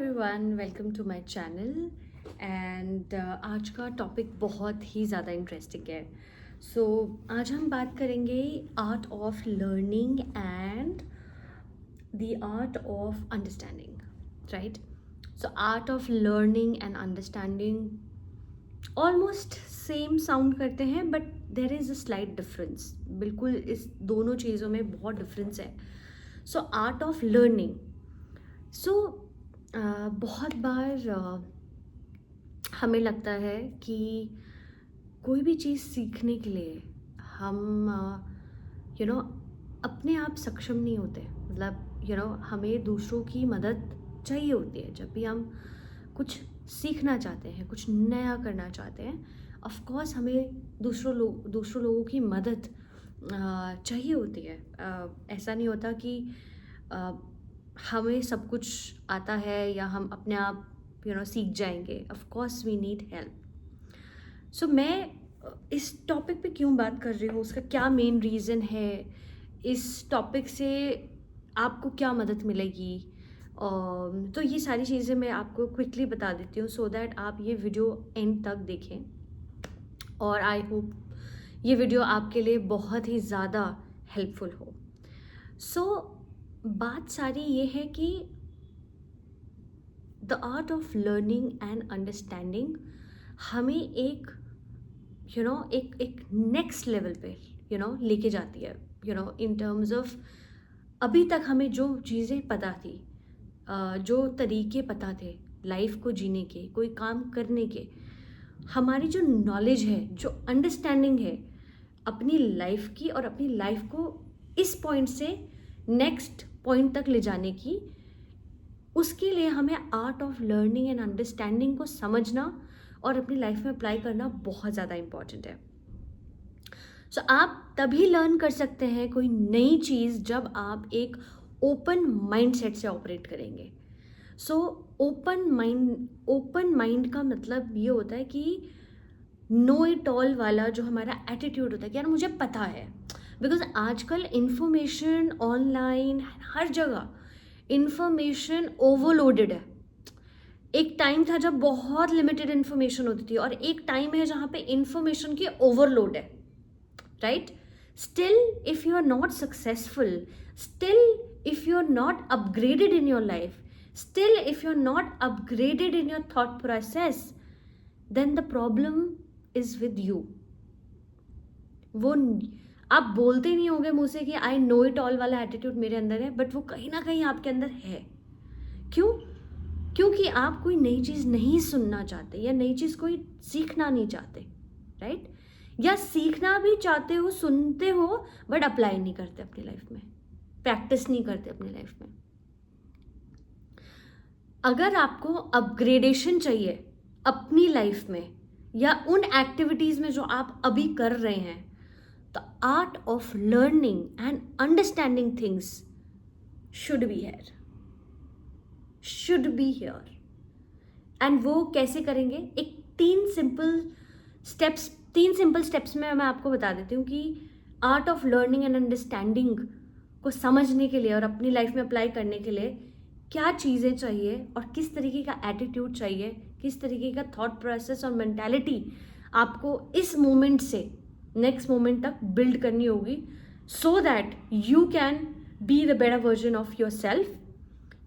Everyone, welcome to my channel. And आज का topic बहुत ही ज़्यादा इंटरेस्टिंग है। आज हम बात करेंगे art of learning and the art of understanding, right? Art of learning and understanding almost same sound करते हैं, but there is a slight difference. बिल्कुल इस दोनों चीज़ों में बहुत डिफरेंस है। आर्ट ऑफ लर्निंग, बहुत बार हमें लगता है कि कोई भी चीज़ सीखने के लिए हम यू नो अपने आप सक्षम नहीं होते। मतलब हमें दूसरों की मदद चाहिए होती है जब भी हम कुछ सीखना चाहते हैं, कुछ नया करना चाहते हैं। ऑफ कोर्स हमें दूसरों लोगों की मदद चाहिए होती है। ऐसा नहीं होता कि हमें सब कुछ आता है या हम अपने आप सीख जाएंगे। Of course we need help. मैं इस टॉपिक पे क्यों बात कर रही हूँ, उसका क्या मेन रीज़न है, इस टॉपिक से आपको क्या मदद मिलेगी, तो ये सारी चीज़ें मैं आपको क्विकली बता देती हूँ सो दैट आप ये वीडियो एंड तक देखें। और आई होप ये वीडियो आपके लिए बहुत ही ज़्यादा हेल्पफुल हो। बात सारी ये है कि the art of learning and understanding हमें एक एक नेक्स्ट लेवल पे लेके जाती है। इन टर्म्स ऑफ अभी तक हमें जो चीज़ें पता थी, जो तरीके पता थे लाइफ को जीने के, कोई काम करने के, हमारी जो नॉलेज है, जो अंडरस्टैंडिंग है अपनी लाइफ की और अपनी लाइफ को इस पॉइंट से नेक्स्ट पॉइंट तक ले जाने की, उसके लिए हमें art of learning and understanding को समझना और अपनी लाइफ में अप्लाई करना बहुत ज़्यादा इम्पॉर्टेंट है। आप तभी लर्न कर सकते हैं कोई नई चीज़ जब आप एक ओपन माइंडसेट से ऑपरेट करेंगे। ओपन माइंड का मतलब ये होता है कि नो इट ऑल वाला जो हमारा एटीट्यूड होता है कि यार मुझे पता है। बिकॉज आजकल इंफॉर्मेशन ऑनलाइन हर जगह इंफॉर्मेशन ओवरलोडेड है। एक टाइम था जब बहुत लिमिटेड इंफॉर्मेशन होती थी और एक टाइम है जहाँ पे इंफॉर्मेशन की ओवरलोड है, right? Still if you are not successful, still if you are not upgraded in your life, still if you are not upgraded in your thought process, then the problem is with you. वो आप बोलते नहीं होंगे मुझसे कि I know it all वाला attitude मेरे अंदर है, बट वो कहीं ना कहीं आपके अंदर है। क्यों? क्योंकि आप कोई नई चीज़ नहीं सुनना चाहते या नई चीज़ कोई सीखना नहीं चाहते, राइट? या सीखना भी चाहते हो, सुनते हो, बट अप्लाई नहीं करते अपनी लाइफ में, प्रैक्टिस नहीं करते अपनी लाइफ में। अगर आपको अपग्रेडेशन चाहिए अपनी लाइफ में या उन एक्टिविटीज़ में जो आप अभी कर रहे हैं, the art of learning and understanding things should be here and वो कैसे करेंगे? एक तीन सिंपल स्टेप्स में मैं आपको बता देती हूँ कि art of learning and understanding को समझने के लिए और अपनी लाइफ में अप्लाई करने के लिए क्या चीज़ें चाहिए और किस तरीके का एटीट्यूड चाहिए, किस तरीके का थॉट प्रोसेस और मेंटालिटी आपको इस मोमेंट से नेक्स्ट मोमेंट तक बिल्ड करनी होगी, so that you can be the better version of yourself,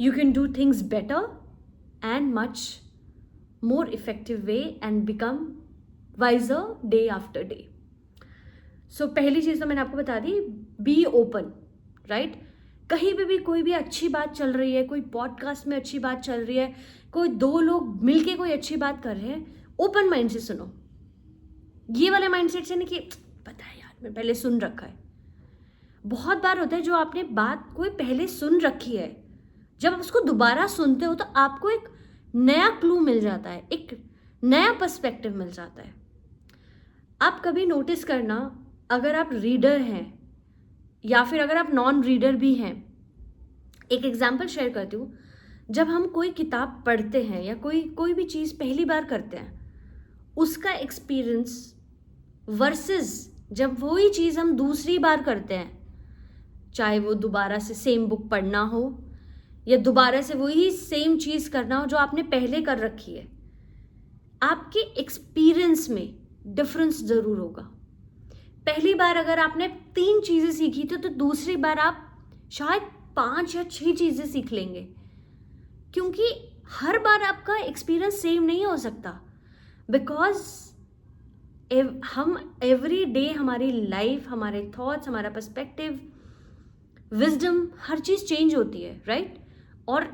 you can do things better and much more effective way and become wiser day after day. पहली चीज़ तो मैंने आपको बता दी, बी ओपन, राइट? कहीं पे भी कोई भी अच्छी बात चल रही है, कोई पॉडकास्ट में अच्छी बात चल रही है, कोई दो लोग मिलके कोई अच्छी बात कर रहे हैं, ओपन माइंड से सुनो। ये वाले माइंडसेट से नहीं कि पता है यार मैं पहले सुन रखा है। बहुत बार होता है जो आपने बात कोई पहले सुन रखी है, जब आप उसको दोबारा सुनते हो तो आपको एक नया क्लू मिल जाता है, एक नया पर्सपेक्टिव मिल जाता है। आप कभी नोटिस करना, अगर आप रीडर हैं या फिर अगर आप नॉन रीडर भी हैं, एक एग्जाम्पल शेयर करती हूँ। जब हम कोई किताब पढ़ते हैं या कोई भी चीज़ पहली बार करते हैं, उसका एक्सपीरियंस वर्सेस जब वही चीज़ हम दूसरी बार करते हैं, चाहे वो दोबारा से सेम बुक पढ़ना हो या दोबारा से वही सेम चीज़ करना हो जो आपने पहले कर रखी है, आपके एक्सपीरियंस में डिफरेंस ज़रूर होगा। पहली बार अगर आपने 3 चीज़ें सीखी थी तो दूसरी बार आप शायद 5 या 6 चीज़ें सीख लेंगे, क्योंकि हर बार आपका एक्सपीरियंस सेम नहीं हो सकता। बिकॉज हम एवरी डे हमारी लाइफ, हमारे थॉट्स, हमारा पर्सपेक्टिव, विजडम, हर चीज़ चेंज होती है, राइट? और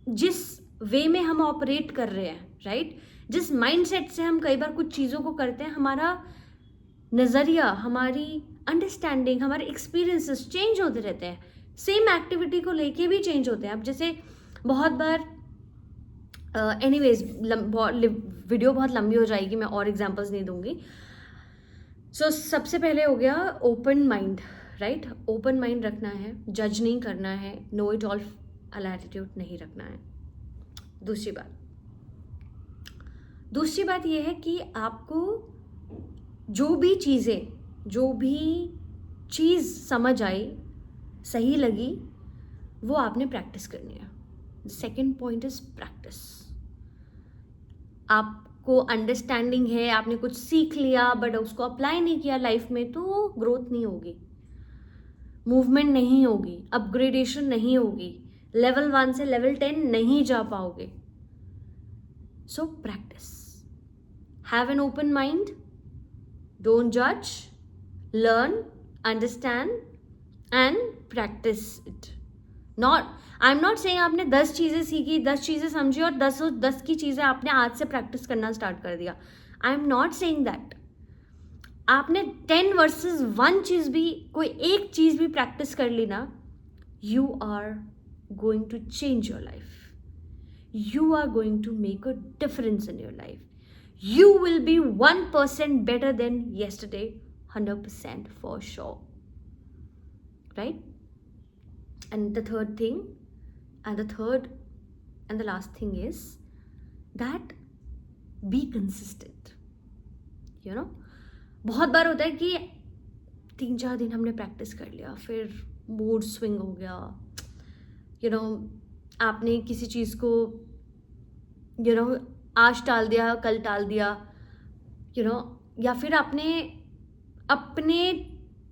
जिस वे में हम ऑपरेट कर रहे हैं, राइट, जिस माइंडसेट से हम कई बार कुछ चीज़ों को करते हैं, हमारा नज़रिया, हमारी अंडरस्टैंडिंग, हमारे एक्सपीरियंसेस चेंज होते रहते हैं। सेम एक्टिविटी को लेके भी चेंज होते हैं। अब जैसे बहुत बार एनीवेज वीडियो बहुत लंबी हो जाएगी, मैं और एग्जांपल्स नहीं दूंगी। सो सबसे पहले हो गया open mind, right? Open mind रखना है, जज नहीं करना है, नो इट ऑल वाला एटीट्यूड नहीं रखना है। दूसरी बात यह है कि आपको जो भी चीज़ समझ आई, सही लगी, वो आपने प्रैक्टिस करनी है। Second point is practice. आपको अंडरस्टैंडिंग है, आपने कुछ सीख लिया बट उसको अप्लाई नहीं किया लाइफ में, तो ग्रोथ नहीं होगी, मूवमेंट नहीं होगी, अपग्रेडेशन नहीं होगी, लेवल 1 से लेवल 10 नहीं जा पाओगे। So practise, have an open mind, don't जज, learn, understand and practise it. I am not saying आपने 10 चीज़ें सीखी, 10 चीज़ें समझी और 10 की चीज़ें आपने आज से प्रैक्टिस करना स्टार्ट कर दिया। आई एम नॉट सेइंग दैट। आपने 10 वर्सेस 1 चीज़ भी, कोई एक चीज़ भी प्रैक्टिस कर ली ना, you are going to change your life, you are going to make a difference in your life, you will be 1% better than yesterday, 100% for sure, right? And the third thing, and the last thing is that be consistent. You know, बहुत बार होता है कि 3-4 दिन हमने practice कर लिया, फिर mood swing हो गया, आपने किसी चीज़ को आज टाल दिया, कल टाल दिया, या फिर आपने अपने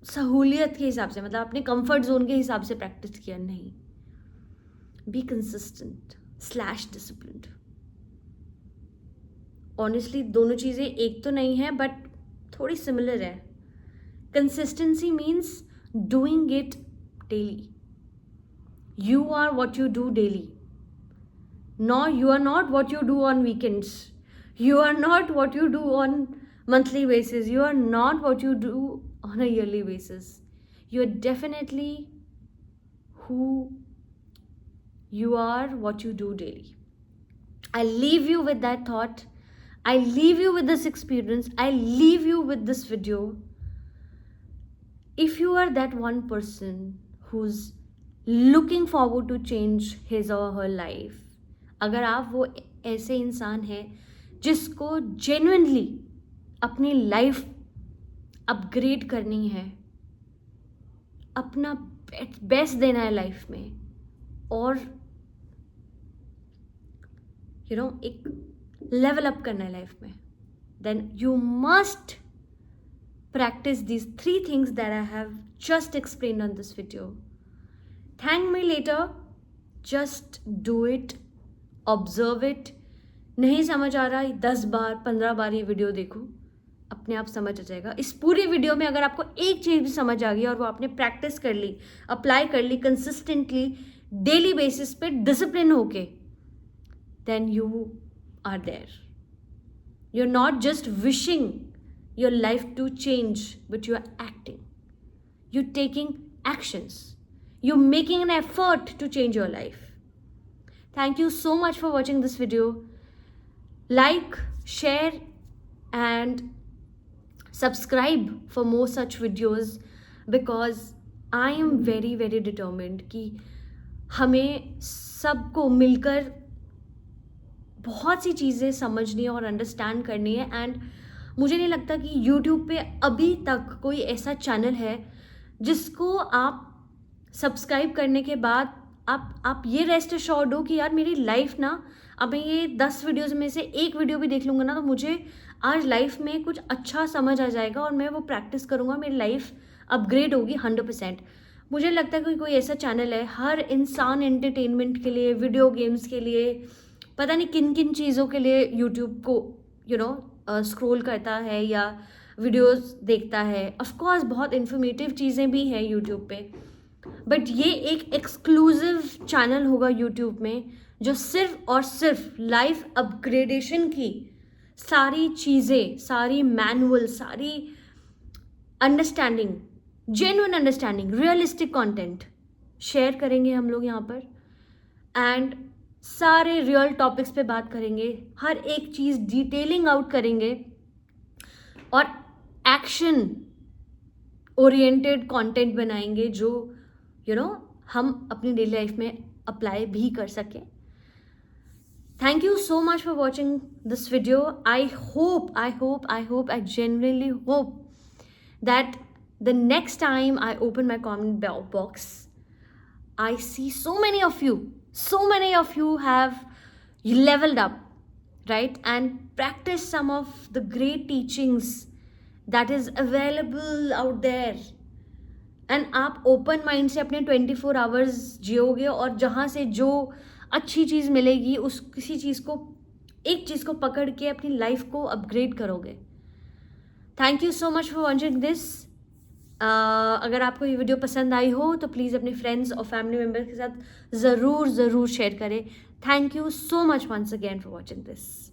सहूलियत के हिसाब से, मतलब अपने कंफर्ट जोन के हिसाब से प्रैक्टिस किया। नहीं, बी कंसिस्टेंट / डिसिप्लिन्ड। ऑनेस्टली दोनों चीज़ें एक तो नहीं है बट थोड़ी सिमिलर है। Consistency means doing it daily, you are what you do daily. No, you are not what you do on weekends. You are not what you do on monthly basis. You are not what you do on a yearly basis. You are definitely who you are, what you do daily. I leave you with that thought. I leave you with this experience. I leave you with this video. If you are that one person who's looking forward to change his or her life, अगर आप वो ऐसे इंसान हैं जिसको genuinely अपनी life upgrade करनी है, अपना बेस्ट देना है लाइफ में, और एक लेवल अप करना है लाइफ में, then you must practice these 3 things that I have just explained on this video. Thank me later. Just do it. Observe it. नहीं समझ आ रहा, 10 बार 15 बार ये वीडियो देखो, अपने आप समझ आ जाएगा। इस पूरी वीडियो में अगर आपको एक चीज़ भी समझ आ गई और वो आपने प्रैक्टिस कर ली, अप्लाई कर ली कंसिस्टेंटली, डेली बेसिस पे डिसिप्लिन होके, then you are there. You are not just wishing your life to change, but you are acting, you're taking actions, you're making an effort to change your life. Thank you so much for watching this video. Like, share and subscribe for more such videos, because I am very very determined कि हमें सबको मिलकर बहुत सी चीज़ें समझनी और understand करनी है। एंड मुझे नहीं लगता कि YouTube पे अभी तक कोई ऐसा चैनल है जिसको आप सब्सक्राइब करने के बाद आप ये रेस्ट एश्योर्ड हो कि यार मेरी लाइफ ना, अब मैं ये 10 वीडियोज़ में से एक वीडियो भी देख लूँगा ना, तो मुझे आज लाइफ में कुछ अच्छा समझ आ जाएगा और मैं वो प्रैक्टिस करूँगा, मेरी लाइफ अपग्रेड होगी 100%। मुझे लगता है कि कोई ऐसा चैनल है, हर इंसान एंटरटेनमेंट के लिए, वीडियो गेम्स के लिए, पता नहीं किन किन चीज़ों के लिए यूट्यूब को स्क्रॉल करता है या वीडियोस देखता है। ऑफ कोर्स बहुत इन्फॉर्मेटिव चीज़ें भी हैं यूट्यूब पे, बट ये एक एक्सक्लूसिव चैनल होगा यूट्यूब में जो सिर्फ और सिर्फ लाइफ अपग्रेडेशन की सारी चीज़ें, सारी मैनुअल, सारी understanding, genuine understanding, realistic content share करेंगे हम लोग यहाँ पर। एंड सारे रियल टॉपिक्स पे बात करेंगे, हर एक चीज़ डिटेलिंग आउट करेंगे और एक्शन ओरिएंटेड कंटेंट बनाएंगे जो हम अपनी डेली लाइफ में अप्लाई भी कर सकें। Thank you so much for watching this video. I genuinely hope that the next time I open my comment box, I see so many of you have leveled up, right? And practice some of the great teachings that is available out there. And आप open mind से अपने 24 hours जियोगे और जहाँ से जो अच्छी चीज़ मिलेगी उस किसी चीज़ को, एक चीज़ को पकड़ के अपनी लाइफ को अपग्रेड करोगे। Thank you so much for watching this. अगर आपको ये वीडियो पसंद आई हो तो प्लीज़ अपने फ्रेंड्स और फैमिली मेम्बर्स के साथ ज़रूर शेयर करें। Thank you so much once again for watching this.